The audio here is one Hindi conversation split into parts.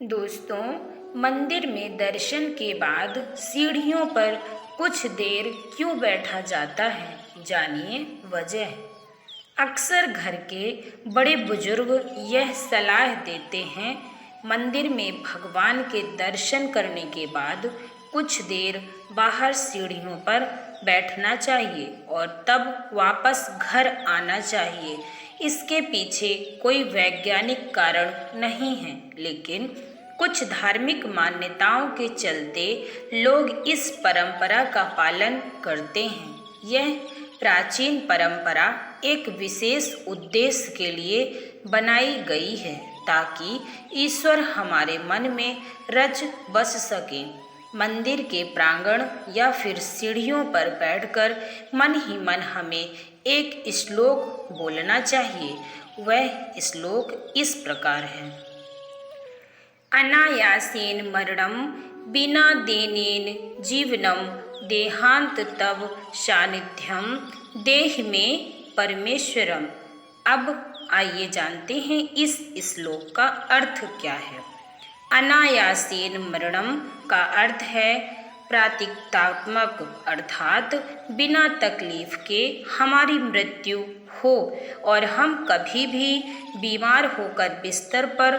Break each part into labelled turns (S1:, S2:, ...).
S1: दोस्तों, मंदिर में दर्शन के बाद सीढ़ियों पर कुछ देर क्यों बैठा जाता है, जानिए वजह। अक्सर घर के बड़े बुजुर्ग यह सलाह देते हैं, मंदिर में भगवान के दर्शन करने के बाद कुछ देर बाहर सीढ़ियों पर बैठना चाहिए और तब वापस घर आना चाहिए। इसके पीछे कोई वैज्ञानिक कारण नहीं है, लेकिन कुछ धार्मिक मान्यताओं के चलते लोग इस परंपरा का पालन करते हैं। यह प्राचीन परंपरा एक विशेष उद्देश्य के लिए बनाई गई है, ताकि ईश्वर हमारे मन में रच बस सके। मंदिर के प्रांगण या फिर सीढ़ियों पर बैठकर मन ही मन हमें एक श्लोक बोलना चाहिए। वह श्लोक इस प्रकार है: अनायासेन मरणं विना देनेन जीवनम देहांत तव सानिध्यम देह में परमेश्वरम। अब आइए जानते हैं इस श्लोक का अर्थ क्या है। अनायासेन मरणम का अर्थ है प्रतीकात्मक, अर्थात बिना तकलीफ के हमारी मृत्यु हो और हम कभी भी बीमार होकर बिस्तर पर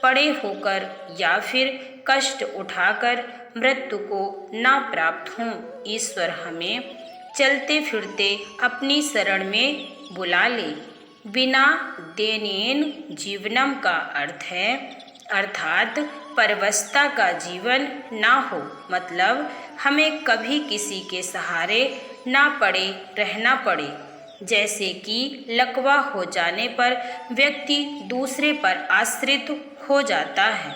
S1: पड़े होकर या फिर कष्ट उठाकर मृत्यु को ना प्राप्त हों। ईश्वर हमें चलते फिरते अपनी शरण में बुला ले। बिना देनेन जीवनम का अर्थ है अर्थात परवशता का जीवन ना हो, मतलब हमें कभी किसी के सहारे ना पड़े रहना पड़े। जैसे कि लकवा हो जाने पर व्यक्ति दूसरे पर आश्रित हो जाता है,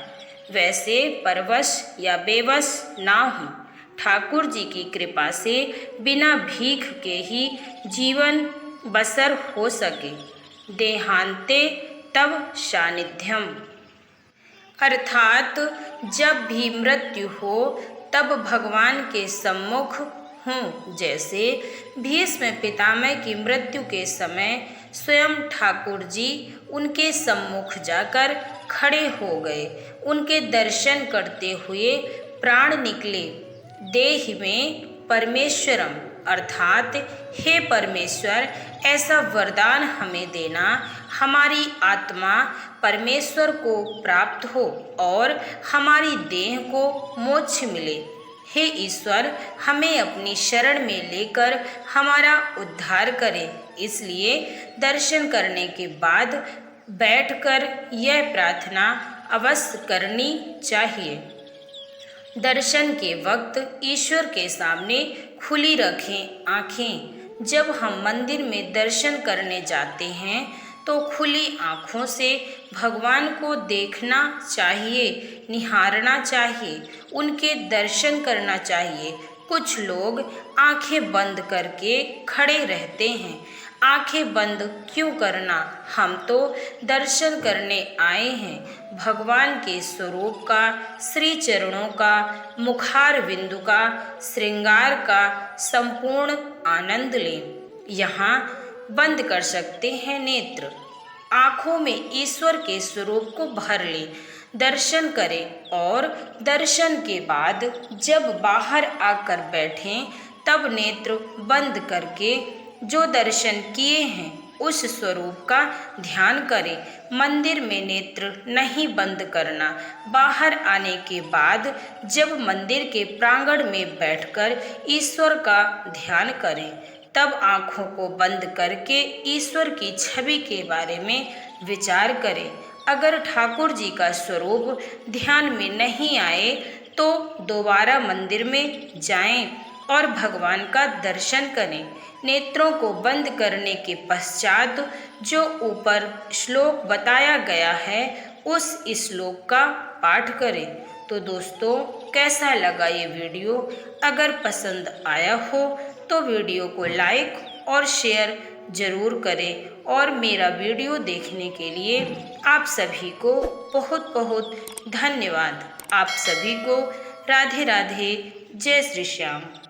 S1: वैसे परवश या बेवश ना हो। ठाकुर जी की कृपा से बिना भीख के ही जीवन बसर हो सके। देहांते तव सानिध्यम, अर्थात जब भी मृत्यु हो तब भगवान के सम्मुख हूँ। जैसे भीष्म पितामह की मृत्यु के समय स्वयं ठाकुर जी उनके सम्मुख जाकर खड़े हो गए। उनके दर्शन करते हुए प्राण निकले। देह में परमेश्वरम, अर्थात हे परमेश्वर, ऐसा वरदान हमें देना हमारी आत्मा परमेश्वर को प्राप्त हो और हमारी देह को मोक्ष मिले। हे ईश्वर, हमें अपनी शरण में लेकर हमारा उद्धार करें। इसलिए दर्शन करने के बाद बैठकर यह प्रार्थना अवश्य करनी चाहिए। दर्शन के वक्त ईश्वर के सामने खुली रखें आँखें। जब हम मंदिर में दर्शन करने जाते हैं तो खुली आँखों से भगवान को देखना चाहिए, निहारना चाहिए, उनके दर्शन करना चाहिए। कुछ लोग आँखें बंद करके खड़े रहते हैं। आँखें बंद क्यों करना? हम तो दर्शन करने आए हैं। भगवान के स्वरूप का, श्री चरणों का, मुखार बिंदु का, श्रृंगार का संपूर्ण आनंद लें। यहाँ बंद कर सकते हैं नेत्र। आँखों में ईश्वर के स्वरूप को भर लें, दर्शन करें और दर्शन के बाद जब बाहर आकर बैठें तब नेत्र बंद करके जो दर्शन किए हैं उस स्वरूप का ध्यान करें। मंदिर में नेत्र नहीं बंद करना। बाहर आने के बाद जब मंदिर के प्रांगण में बैठकर ईश्वर का ध्यान करें, तब आँखों को बंद करके ईश्वर की छवि के बारे में विचार करें। अगर ठाकुर जी का स्वरूप ध्यान में नहीं आए तो दोबारा मंदिर में जाएं और भगवान का दर्शन करें। नेत्रों को बंद करने के पश्चात जो ऊपर श्लोक बताया गया है उस श्लोक का पाठ करें। तो दोस्तों, कैसा लगा ये वीडियो? अगर पसंद आया हो तो वीडियो को लाइक और शेयर ज़रूर करें और मेरा वीडियो देखने के लिए आप सभी को बहुत बहुत धन्यवाद। आप सभी को राधे राधे, जय श्री श्याम।